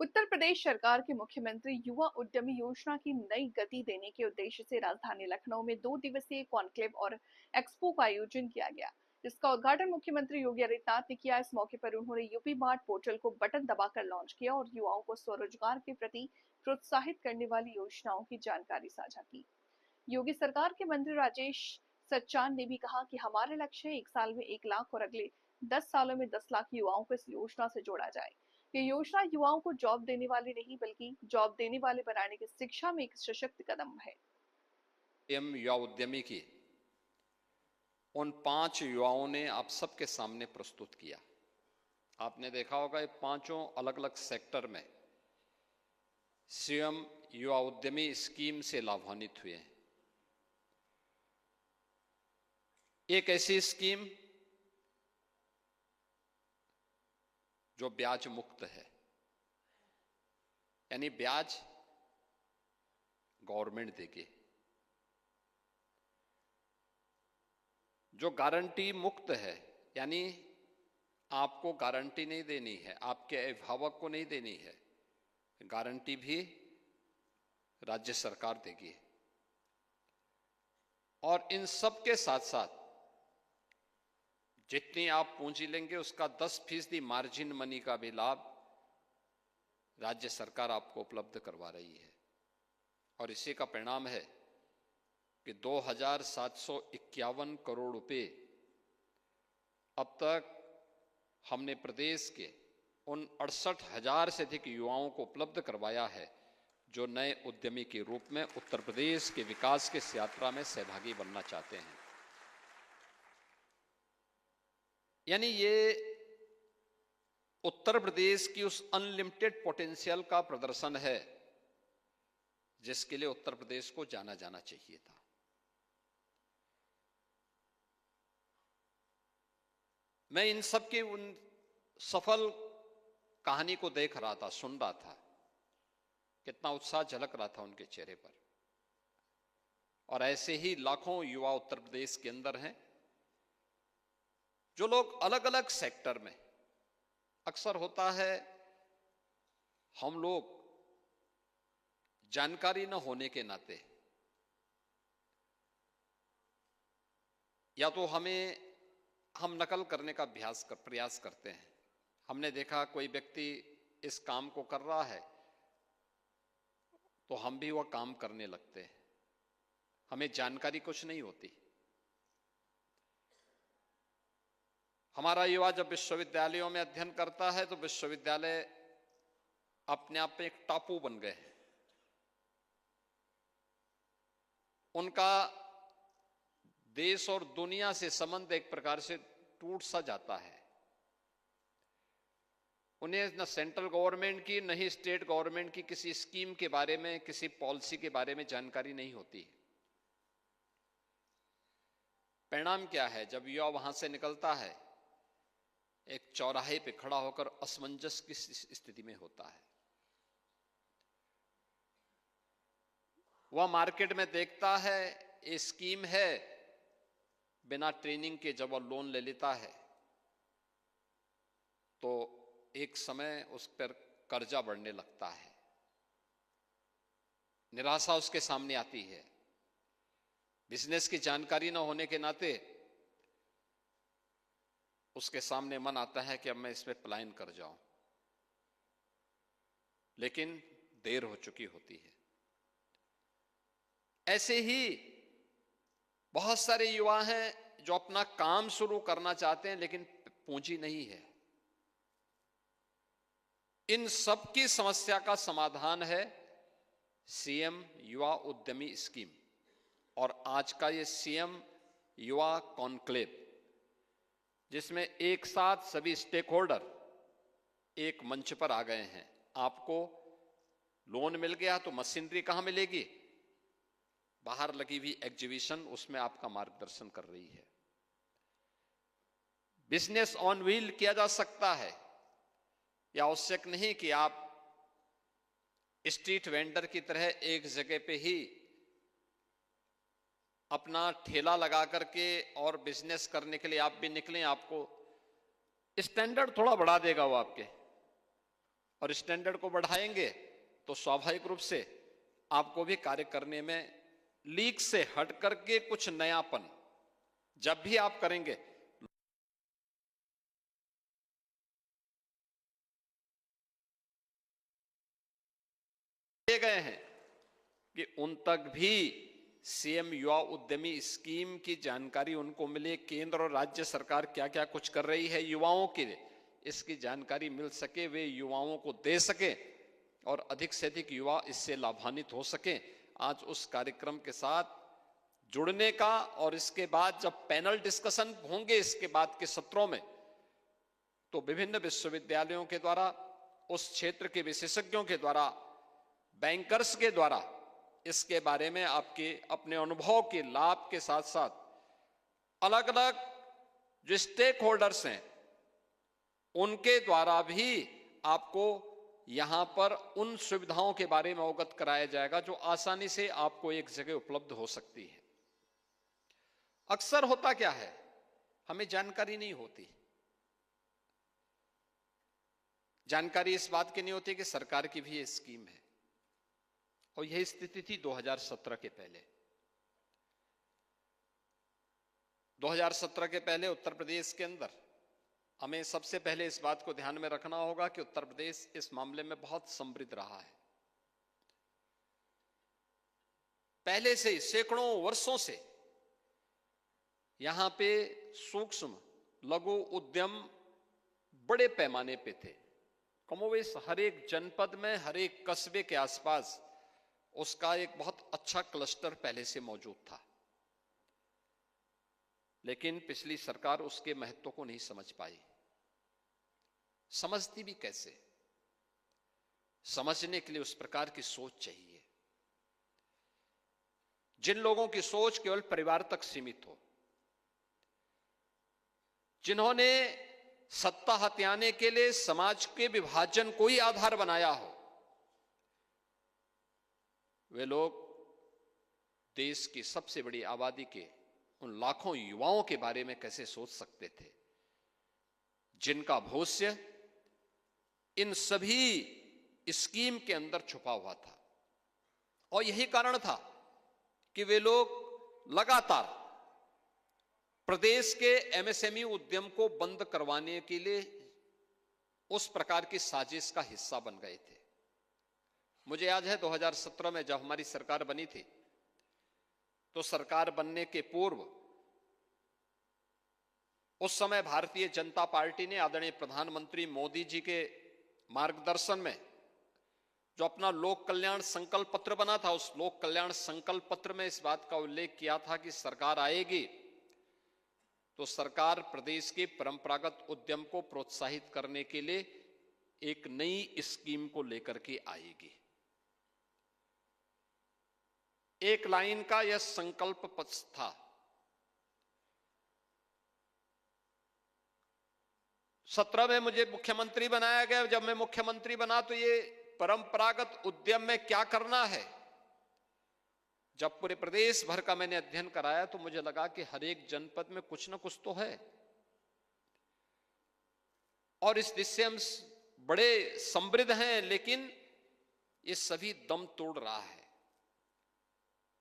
उत्तर प्रदेश सरकार के मुख्यमंत्री युवा उद्यमी योजना की नई गति देने के उद्देश्य से राजधानी लखनऊ में 2 दिवसीय कॉन्क्लेव और एक्सपो का आयोजन किया गया, जिसका उद्घाटन मुख्यमंत्री योगी आदित्यनाथ ने किया। इस मौके पर उन्होंने यूपी मार्ट पोर्टल को बटन दबाकर लॉन्च किया और युवाओं को स्वरोजगार के प्रति प्रोत्साहित करने वाली योजनाओं की जानकारी साझा की। योगी सरकार के मंत्री राजेश सच्चान ने भी कहा कि हमारा लक्ष्य है 1 साल में 1 लाख और अगले 10 सालों में 10 लाख युवाओं को इस योजना से जोड़ा जाए। ये योजना युवाओं को जॉब देने वाली नहीं बल्कि जॉब देने वाले बनाने की शिक्षा में एक सशक्त कदम है। एम युवा उद्यमी की उन 5 युवाओं ने आप सबके सामने प्रस्तुत किया। आपने देखा होगा ये पांचों अलग अलग सेक्टर में सीएम युवा उद्यमी स्कीम से लाभान्वित हुए हैं। एक ऐसी स्कीम जो ब्याज मुक्त है, यानी ब्याज गवर्नमेंट देगी। जो गारंटी मुक्त है, यानी आपको गारंटी नहीं देनी है, आपके अभिभावक को नहीं देनी है, गारंटी भी राज्य सरकार देगी। और इन सब के साथ साथ जितनी आप पूंजी लेंगे उसका 10% मार्जिन मनी का भी लाभ राज्य सरकार आपको उपलब्ध करवा रही है। और इसी का परिणाम है कि 2,751 करोड़ रुपए अब तक हमने प्रदेश के उन 68,000 से अधिक युवाओं को उपलब्ध करवाया है, जो नए उद्यमी के रूप में उत्तर प्रदेश के विकास की इस यात्रा में सहभागी बनना चाहते हैं। यानी ये उत्तर प्रदेश की उस अनलिमिटेड पोटेंशियल का प्रदर्शन है जिसके लिए उत्तर प्रदेश को जाना जाना चाहिए था। मैं इन सब की उन सफल कहानी को देख रहा था, सुन रहा था, कितना उत्साह झलक रहा था उनके चेहरे पर। और ऐसे ही लाखों युवा उत्तर प्रदेश के अंदर हैं, जो लोग अलग अलग सेक्टर में, अक्सर होता है हम लोग जानकारी न होने के नाते या तो हम नकल करने का प्रयास करते हैं। हमने देखा कोई व्यक्ति इस काम को कर रहा है तो हम भी वह काम करने लगते हैं, हमें जानकारी कुछ नहीं होती। हमारा युवा जब विश्वविद्यालयों में अध्ययन करता है तो विश्वविद्यालय अपने आप में एक टापू बन गए हैं। उनका देश और दुनिया से संबंध एक प्रकार से टूट सा जाता है। उन्हें न सेंट्रल गवर्नमेंट की न ही स्टेट गवर्नमेंट की किसी स्कीम के बारे में, किसी पॉलिसी के बारे में जानकारी नहीं होती। परिणाम क्या है? जब युवा वहां से निकलता है, एक चौराहे पे खड़ा होकर असमंजस की स्थिति में होता है। वह मार्केट में देखता है ये स्कीम है, बिना ट्रेनिंग के जब वह लोन ले लेता है तो एक समय उस पर कर्जा बढ़ने लगता है। निराशा उसके सामने आती है। बिजनेस की जानकारी न होने के नाते उसके सामने मन आता है कि अब मैं इसमें पलायन कर जाऊं, लेकिन देर हो चुकी होती है। ऐसे ही बहुत सारे युवा हैं जो अपना काम शुरू करना चाहते हैं लेकिन पूंजी नहीं है। इन सब की समस्या का समाधान है सीएम युवा उद्यमी स्कीम और आज का ये सीएम युवा कॉन्क्लेव, जिसमें एक साथ सभी स्टेक होल्डर एक मंच पर आ गए हैं। आपको लोन मिल गया तो मशीनरी कहां मिलेगी? बाहर लगी हुई एग्जीबिशन उसमें आपका मार्गदर्शन कर रही है। बिजनेस ऑन व्हील किया जा सकता है। यह आवश्यक नहीं कि आप स्ट्रीट वेंडर की तरह एक जगह पे ही अपना ठेला लगा करके और बिजनेस करने के लिए आप भी निकलें। आपको स्टैंडर्ड थोड़ा बढ़ा देगा वो आपके। और स्टैंडर्ड को बढ़ाएंगे तो स्वाभाविक रूप से आपको भी कार्य करने में लीक से हट करके कुछ नयापन जब भी आप करेंगे गए हैं कि उन तक भी सीएम युवा उद्यमी स्कीम की जानकारी उनको मिले, केंद्र और राज्य सरकार क्या क्या कुछ कर रही है युवाओं के लिए, इसकी जानकारी मिल सके, वे युवाओं को दे सके और अधिक से अधिक युवा इससे लाभान्वित हो सके। आज उस कार्यक्रम के साथ जुड़ने का और इसके बाद जब पैनल डिस्कशन होंगे इसके बाद के सत्रों में, तो विभिन्न विश्वविद्यालयों के द्वारा, उस क्षेत्र के विशेषज्ञों के द्वारा, बैंकर्स के द्वारा इसके बारे में आपके अपने अनुभव के लाभ के साथ साथ अलग अलग जो स्टेक होल्डर्स हैं उनके द्वारा भी आपको यहां पर उन सुविधाओं के बारे में अवगत कराया जाएगा जो आसानी से आपको एक जगह उपलब्ध हो सकती है। अक्सर होता क्या है, हमें जानकारी नहीं होती। जानकारी इस बात की नहीं होती कि सरकार की भी ये स्कीम है, और यही स्थिति थी 2017 के पहले। 2017 के पहले उत्तर प्रदेश के अंदर हमें सबसे पहले इस बात को ध्यान में रखना होगा कि उत्तर प्रदेश इस मामले में बहुत समृद्ध रहा है। पहले से ही सैकड़ों वर्षों से यहां पे सूक्ष्म लघु उद्यम बड़े पैमाने पे थे। कमोवेश हर एक जनपद में, हर एक कस्बे के आसपास उसका एक बहुत अच्छा क्लस्टर पहले से मौजूद था। लेकिन पिछली सरकार उसके महत्व को नहीं समझ पाई। समझती भी कैसे? समझने के लिए उस प्रकार की सोच चाहिए जिन लोगों की सोच केवल परिवार तक सीमित हो, जिन्होंने सत्ता हथियाने के लिए समाज के विभाजन को ही आधार बनाया हो। वे लोग देश की सबसे बड़ी आबादी के उन लाखों युवाओं के बारे में कैसे सोच सकते थे जिनका भविष्य इन सभी स्कीम के अंदर छुपा हुआ था। और यही कारण था कि वे लोग लगातार प्रदेश के एमएसएमई उद्यम को बंद करवाने के लिए उस प्रकार की साजिश का हिस्सा बन गए थे। मुझे याद है 2017 में जब हमारी सरकार बनी थी, तो सरकार बनने के पूर्व उस समय भारतीय जनता पार्टी ने आदरणीय प्रधानमंत्री मोदी जी के मार्गदर्शन में जो अपना लोक कल्याण संकल्प पत्र बना था, उस लोक कल्याण संकल्प पत्र में इस बात का उल्लेख किया था कि सरकार आएगी तो सरकार प्रदेश के परंपरागत उद्यम को प्रोत्साहित करने के लिए एक नई स्कीम को लेकर के आएगी। एक लाइन का यह संकल्प पत्र था। 17 में मुझे मुख्यमंत्री बनाया गया। जब मैं मुख्यमंत्री बना तो ये परंपरागत उद्यम में क्या करना है, जब पूरे प्रदेश भर का मैंने अध्ययन कराया तो मुझे लगा कि हर एक जनपद में कुछ ना कुछ तो है और इस दिशा हम बड़े समृद्ध हैं, लेकिन ये सभी दम तोड़ रहा है।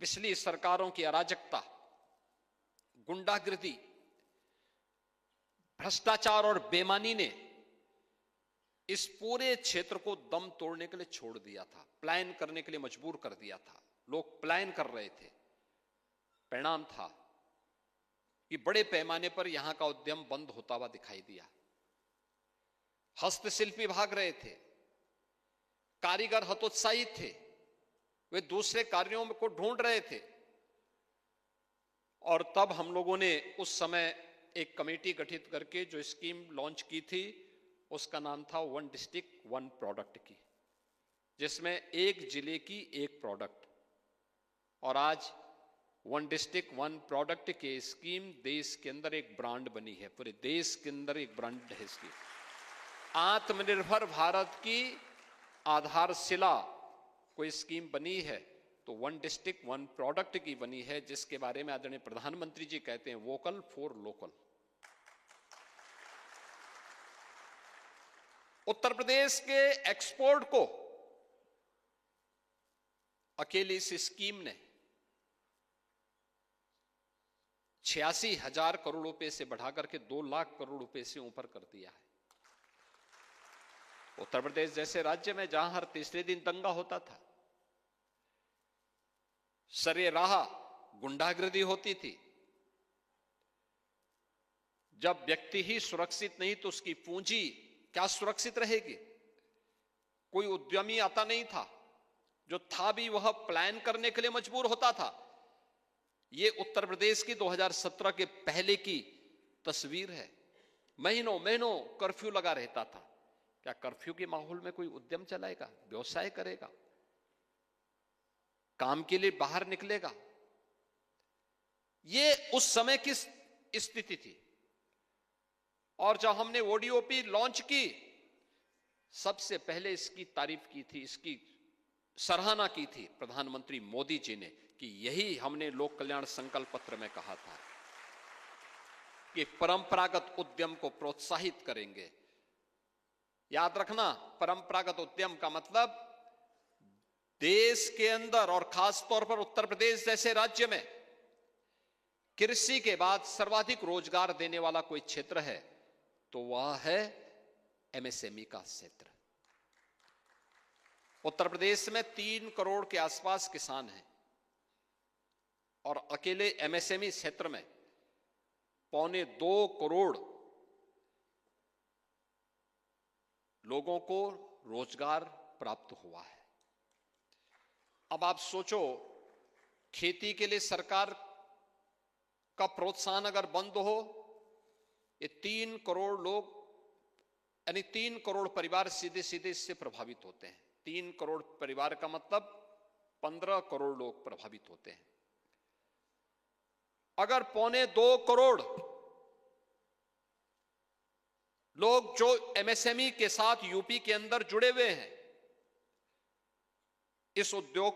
पिछली सरकारों की अराजकता, गुंडागिर्दी, भ्रष्टाचार और बेईमानी ने इस पूरे क्षेत्र को दम तोड़ने के लिए छोड़ दिया था, पलायन करने के लिए मजबूर कर दिया था। लोग पलायन कर रहे थे। परिणाम था कि बड़े पैमाने पर यहां का उद्यम बंद होता हुआ दिखाई दिया। हस्तशिल्पी भाग रहे थे, कारीगर हतोत्साहित थे, वे दूसरे कार्यों को ढूंढ रहे थे। और तब हम लोगों ने उस समय एक कमेटी गठित करके जो स्कीम लॉन्च की थी, उसका नाम था वन डिस्ट्रिक्ट वन प्रोडक्ट की, जिसमें एक जिले की एक प्रोडक्ट। और आज वन डिस्ट्रिक्ट वन प्रोडक्ट के स्कीम देश के अंदर एक ब्रांड बनी है, पूरे देश के अंदर एक ब्रांड है इसकी। आत्मनिर्भर भारत की आधारशिला कोई स्कीम बनी है तो वन डिस्ट्रिक्ट वन प्रोडक्ट की बनी है, जिसके बारे में आदरणीय प्रधानमंत्री जी कहते हैं vocal for local. Uttar Pradesh के एक्सपोर्ट को अकेली इस स्कीम ने 86,000 करोड़ रुपए से बढ़ाकर के 2 लाख करोड़ रुपए से ऊपर कर दिया है। उत्तर प्रदेश जैसे राज्य में जहां हर तीसरे दिन दंगा होता था, सरेराह गुंडागर्दी होती थी, जब व्यक्ति ही सुरक्षित नहीं तो उसकी पूंजी क्या सुरक्षित रहेगी। कोई उद्यमी आता नहीं था, जो था भी वह प्लान करने के लिए मजबूर होता था। ये उत्तर प्रदेश की 2017 के पहले की तस्वीर है। महीनों महीनों कर्फ्यू लगा रहता था। क्या कर्फ्यू के माहौल में कोई उद्यम चलाएगा, व्यवसाय करेगा, काम के लिए बाहर निकलेगा? ये उस समय की स्थिति थी। और जब हमने ओडीओपी लॉन्च की, सबसे पहले इसकी तारीफ की थी, इसकी सराहना की थी प्रधानमंत्री मोदी जी ने, कि यही हमने लोक कल्याण संकल्प पत्र में कहा था कि परंपरागत उद्यम को प्रोत्साहित करेंगे। याद रखना, परंपरागत उद्यम का मतलब देश के अंदर और खास तौर पर उत्तर प्रदेश जैसे राज्य में कृषि के बाद सर्वाधिक रोजगार देने वाला कोई क्षेत्र है तो वह है एमएसएमई का क्षेत्र। उत्तर प्रदेश में 3 करोड़ के आसपास किसान हैं और अकेले एमएसएमई क्षेत्र में 1.25 करोड़ लोगों को रोजगार प्राप्त हुआ है। अब आप सोचो, खेती के लिए सरकार का प्रोत्साहन अगर बंद हो, ये 3 करोड़ लोग यानी 3 करोड़ परिवार सीधे सीधे इससे प्रभावित होते हैं। 3 करोड़ परिवार का मतलब 15 करोड़ लोग प्रभावित होते हैं। अगर 1.25 करोड़ लोग जो एमएसएमई के साथ यूपी के अंदर जुड़े हुए हैं, इस उद्योग